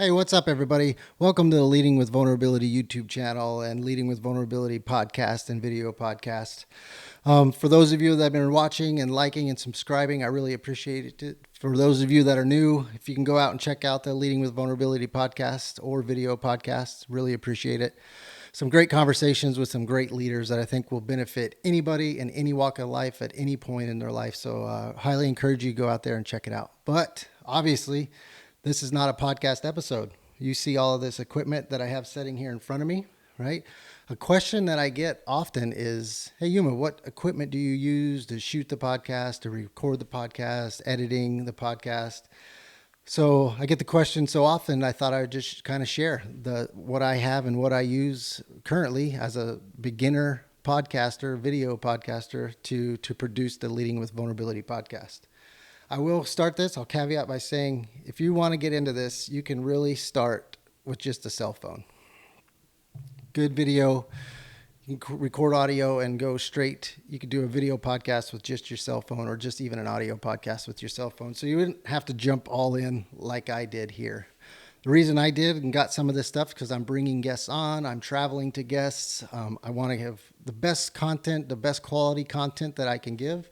Hey, what's up, everybody? Welcome to the Leading with Vulnerability YouTube channel and Leading with Vulnerability podcast and video podcast. For those of you that have been watching and liking and subscribing, I really appreciate it. For those of you that are new, if you can go out and check out the Leading with Vulnerability podcast or video podcast, really appreciate it. Some great conversations with some great leaders that I think will benefit anybody in any walk of life at any point in their life. So highly encourage you to go out there and check it out. But obviously, this is not a podcast episode. You see all of this equipment that I have sitting here in front of me, right? A question that I get often is, hey, Yuma, what equipment do you use to shoot the podcast, to record the podcast, editing the podcast? So I get the question so often, I thought I would just kind of share what I have and what I use currently as a beginner podcaster, video podcaster to produce the Leading with Vulnerability podcast. I will start this. I'll caveat by saying, if you want to get into this, you can really start with just a cell phone. Good video, you can record audio and go straight. You could do a video podcast with just your cell phone or just even an audio podcast with your cell phone. So you wouldn't have to jump all in like I did here. The reason I did and got some of this stuff because I'm bringing guests on. I'm traveling to guests. I want to have the best content, the best quality content that I can give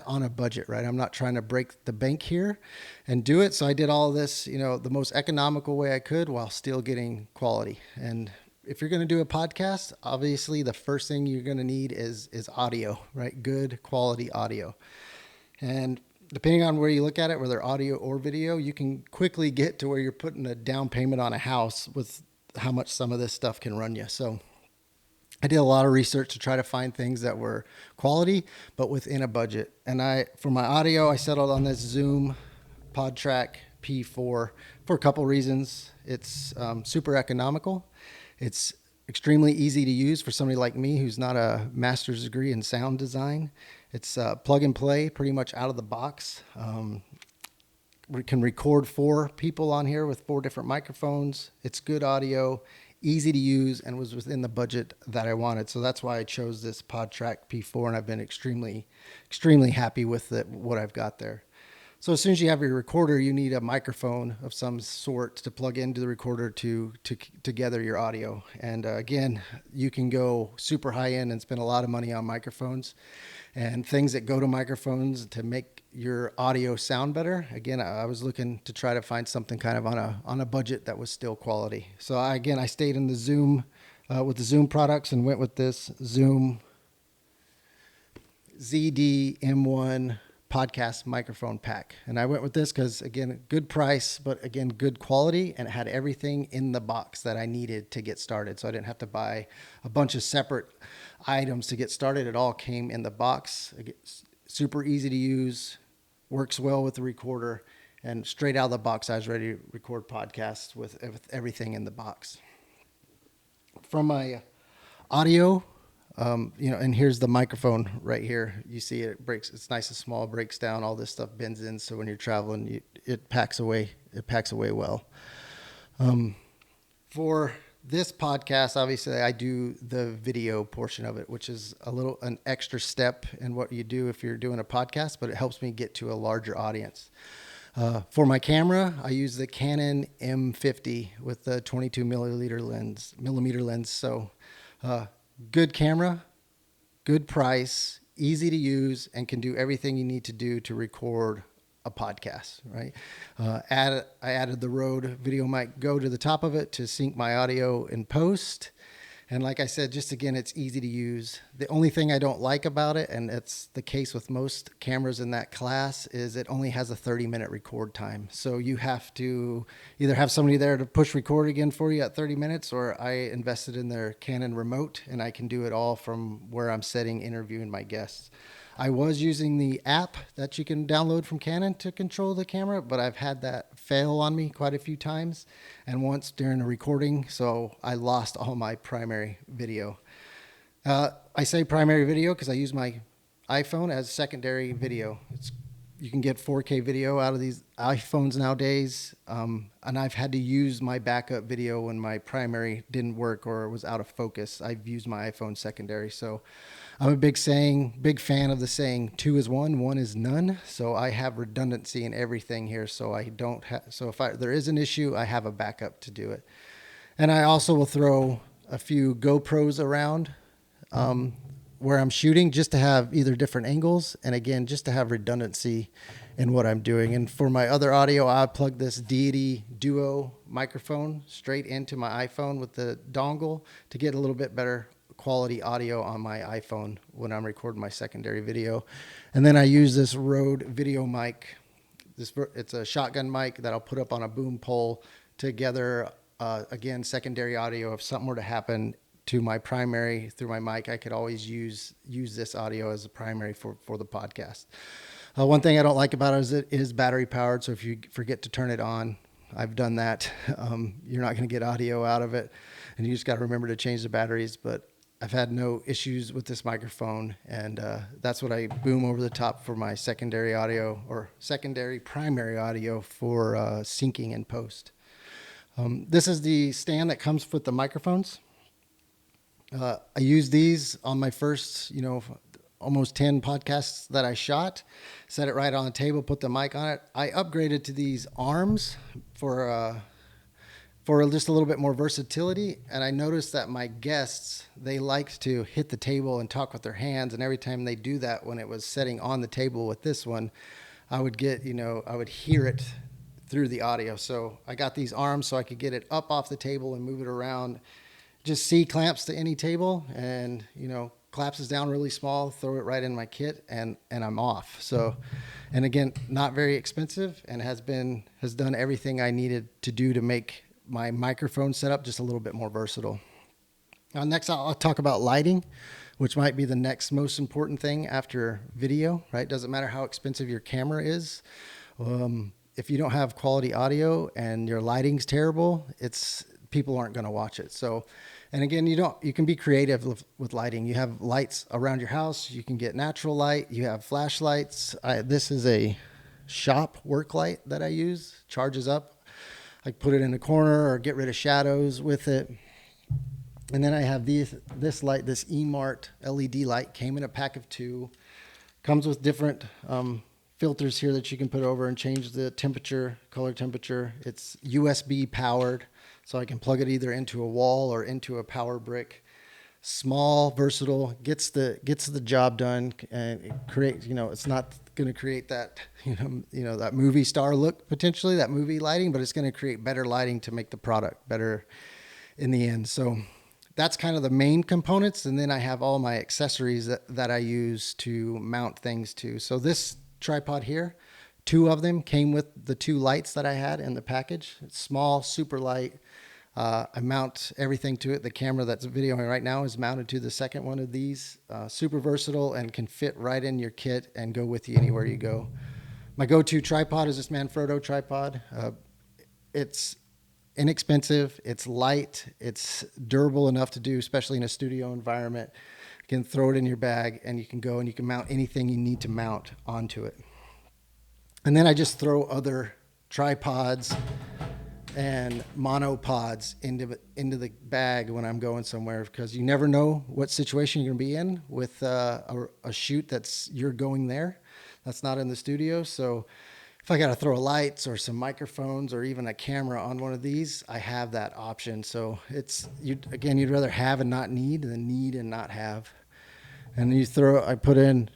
on a budget, right? I'm not trying to break the bank here and do it. So I did all of this, the most economical way I could while still getting quality. And if you're going to do a podcast, obviously the first thing you're going to need is audio, right? Good quality audio. And depending on where you look at it, whether audio or video, you can quickly get to where you're putting a down payment on a house with how much some of this stuff can run you. So I did a lot of research to try to find things that were quality, but within a budget. And for my audio, I settled on this Zoom PodTrack P4 for a couple reasons. It's super economical. It's extremely easy to use for somebody like me who's not a master's degree in sound design. It's plug and play, pretty much out of the box. We can record 4 people on here with 4 different microphones. It's good audio, easy to use, and was within the budget that I wanted. So that's why I chose this PodTrack P4, and I've been extremely, extremely happy with what I've got there. So as soon as you have your recorder, you need a microphone of some sort to plug into the recorder to gather your audio. And again, you can go super high end and spend a lot of money on microphones and things that go to microphones to make your audio sound better. Again, I was looking to try to find something kind of on a budget that was still quality. So I stayed in the Zoom with the Zoom products and went with this Zoom ZD M1 podcast microphone pack. And I went with this because, again, good price, but again, good quality, and it had everything in the box that I needed to get started. So I didn't have to buy a bunch of separate items to get started. It all came in the box. Super easy to use, works well with the recorder, and straight out of the box, I was ready to record podcasts with everything in the box. From my audio, and here's the microphone right here. You see it breaks. It's nice and small, breaks down. All this stuff bends in. So when you're traveling, it packs away. It packs away well. For this podcast, obviously, I do the video portion of it, which is an extra step in what you do if you're doing a podcast, but it helps me get to a larger audience. For my camera, I use the Canon M50 with the 22 millimeter lens. So, good camera, good price, easy to use, and can do everything you need to do to record a podcast, right? I added the Rhode Mic Go to the top of it to sync my audio in post. And like I said, just again, it's easy to use. The only thing I don't like about it, and it's the case with most cameras in that class, is it only has a 30-minute record time. So you have to either have somebody there to push record again for you at 30 minutes, or I invested in their Canon remote, and I can do it all from where I'm sitting, interviewing my guests. I was using the app that you can download from Canon to control the camera, but I've had that fail on me quite a few times, and once during a recording, so I lost all my primary video. I say primary video because I use my iPhone as secondary video. you can get 4K video out of these iPhones nowadays. And I've had to use my backup video when my primary didn't work or was out of focus. I've used my iPhone secondary. So I'm a big fan of the saying, 2 is 1 is none. So I have redundancy in everything here. So I don't have, so if there is an issue, I have a backup to do it. And I also will throw a few GoPros around where I'm shooting, just to have either different angles, and again, just to have redundancy in what I'm doing. And for my other audio, I plug this Deity Duo microphone straight into my iPhone with the dongle to get a little bit better quality audio on my iPhone when I'm recording my secondary video. And then I use this Rhode Video Mic. It's a shotgun mic that I'll put up on a boom pole to gather, again, secondary audio. If something were to happen to my primary through my mic, I could always use this audio as a primary for the podcast. One thing I don't like about it is it is battery powered. So if you forget to turn it on, I've done that. You're not going to get audio out of it, and you just got to remember to change the batteries. But I've had no issues with this microphone, and that's what I boom over the top for my secondary audio, or secondary primary audio, for syncing and post. This is the stand that comes with the microphones. I used these on my first, almost 10 podcasts that I shot. Set it right on the table, put the mic on it. I upgraded to these arms for just a little bit more versatility. And I noticed that my guests, they liked to hit the table and talk with their hands. And every time they do that, when it was setting on the table with this one, I would get, I would hear it through the audio. So I got these arms so I could get it up off the table and move it around. Just C clamps to any table, and collapses down really small, throw it right in my kit, and I'm off. So, and again, not very expensive, and has done everything I needed to do to make my microphone setup just a little bit more versatile. Next, I'll talk about lighting, which might be the next most important thing after video, right? Doesn't matter how expensive your camera is. If you don't have quality audio and your lighting's terrible, people aren't going to watch it. So, and again, you can be creative with lighting. You have lights around your house. You can get natural light. You have flashlights. This is a shop work light that I use. Charges up. I put it in a corner or get rid of shadows with it. And then I have this light, this eMart LED light, came in a pack of 2. Comes with different filters here that you can put over and change the temperature, color temperature. It's USB powered, so I can plug it either into a wall or into a power brick. Small, versatile, gets the job done, and it creates, it's not going to create that, that movie star look, potentially, that movie lighting, but it's going to create better lighting to make the product better in the end. So that's kind of the main components. And then I have all my accessories that I use to mount things to. So this tripod here, 2 of them came with the 2 lights that I had in the package. It's small, super light. I mount everything to it. The camera that's videoing right now is mounted to the second one of these. Super versatile and can fit right in your kit and go with you anywhere you go. My go-to tripod is this Manfrotto Tripod. It's inexpensive, it's light, it's durable enough to do, especially in a studio environment. You can throw it in your bag, and you can go and you can mount anything you need to mount onto it. And then I just throw other tripods and monopods into the bag when I'm going somewhere, because you never know what situation you're going to be in with a shoot you're going there. That's not in the studio. So if I got to throw lights or some microphones or even a camera on one of these, I have that option. So you'd rather have and not need than need and not have. And I put in,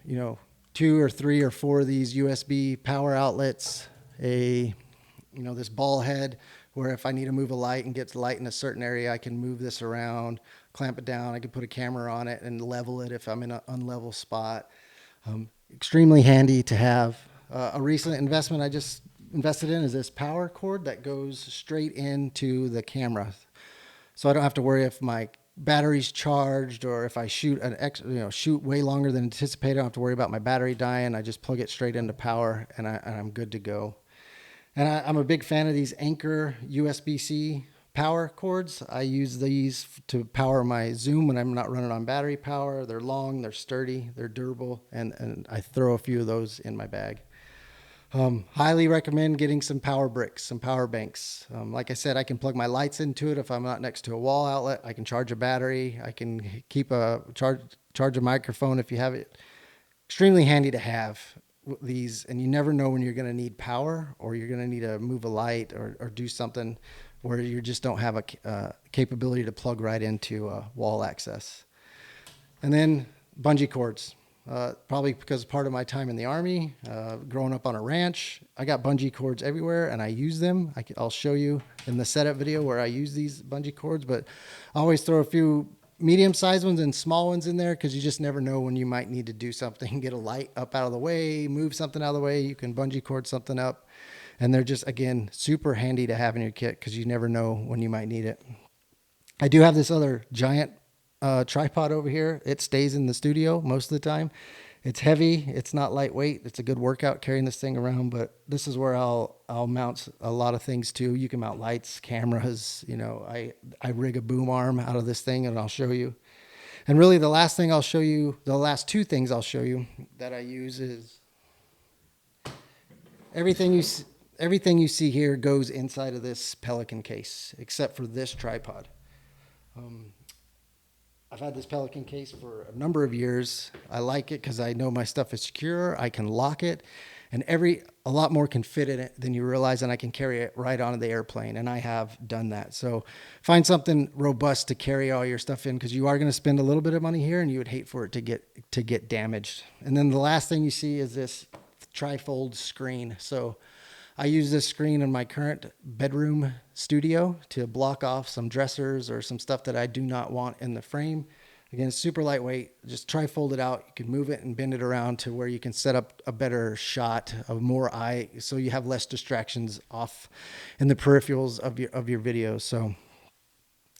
2 or 3 or 4 of these USB power outlets, this ball head, where if I need to move a light and get light in a certain area, I can move this around, clamp it down. I can put a camera on it and level it if I'm in an unlevel spot. Extremely handy to have. A recent investment I just invested in is this power cord that goes straight into the camera. So I don't have to worry if my battery's charged, or if I shoot shoot way longer than anticipated, I don't have to worry about my battery dying. I just plug it straight into power, and I'm good to go. And I'm a big fan of these Anker USB-C power cords. I use these to power my Zoom when I'm not running on battery power. They're long, they're sturdy, they're durable, and I throw a few of those in my bag. Highly recommend getting some power bricks, some power banks. Like I said, I can plug my lights into it if I'm not next to a wall outlet. I can charge a battery. I can keep a charge a microphone if you have it. Extremely handy to have these, and you never know when you're going to need power, or you're going to need to move a light, or do something where you just don't have a capability to plug right into wall access. And then bungee cords. Probably because part of my time in the Army, growing up on a ranch, I got bungee cords everywhere and I use them. I'll show you in the setup video where I use these bungee cords, but I always throw a few medium-sized ones and small ones in there because you just never know when you might need to do something, get a light up out of the way, move something out of the way. You can bungee cord something up, and they're just, again, super handy to have in your kit because you never know when you might need it. I do have this other giant tripod over here. It stays in the studio most of the time. It's heavy. It's not lightweight. It's a good workout carrying this thing around, but this is where I'll mount a lot of things too. You can mount lights, cameras, you know, I rig a boom arm out of this thing and I'll show you. And really the last thing I'll show you, the last two things I'll show you that I use is everything you see here goes inside of this Pelican case, except for this tripod. I've had this Pelican case for a number of years. I like it because I know my stuff is secure. I can lock it, and a lot more can fit in it than you realize, and I can carry it right onto the airplane, and I have done that. So find something robust to carry all your stuff in, because you are going to spend a little bit of money here, and you would hate for it to get damaged. And then the last thing you see is this trifold screen. So I use this screen in my current bedroom studio to block off some dressers or some stuff that I do not want in the frame. Again, it's super lightweight. Just trifold it out. You can move it and bend it around to where you can set up a better shot of more eye, so you have less distractions off in the peripherals of your videos. So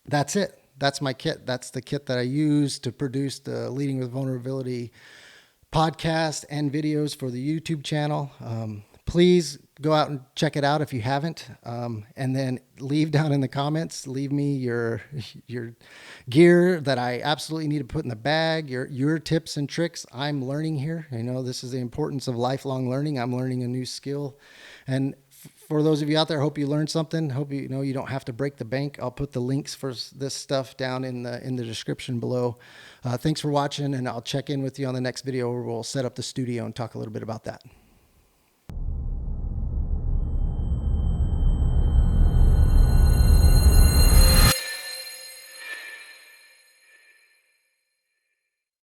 that's it. That's my kit. That's the kit that I use to produce the Leading with Vulnerability podcast and videos for the YouTube channel. Please go out and check it out if you haven't, and then leave down in the comments, leave me your gear that I absolutely need to put in the bag, your tips and tricks. I'm learning here. You know, this is the importance of lifelong learning. I'm learning a new skill. And for those of you out there, hope you learned something. Hope you know you don't have to break the bank. I'll put the links for this stuff down in the description below. Thanks for watching, and I'll check in with you on the next video where we'll set up the studio and talk a little bit about that.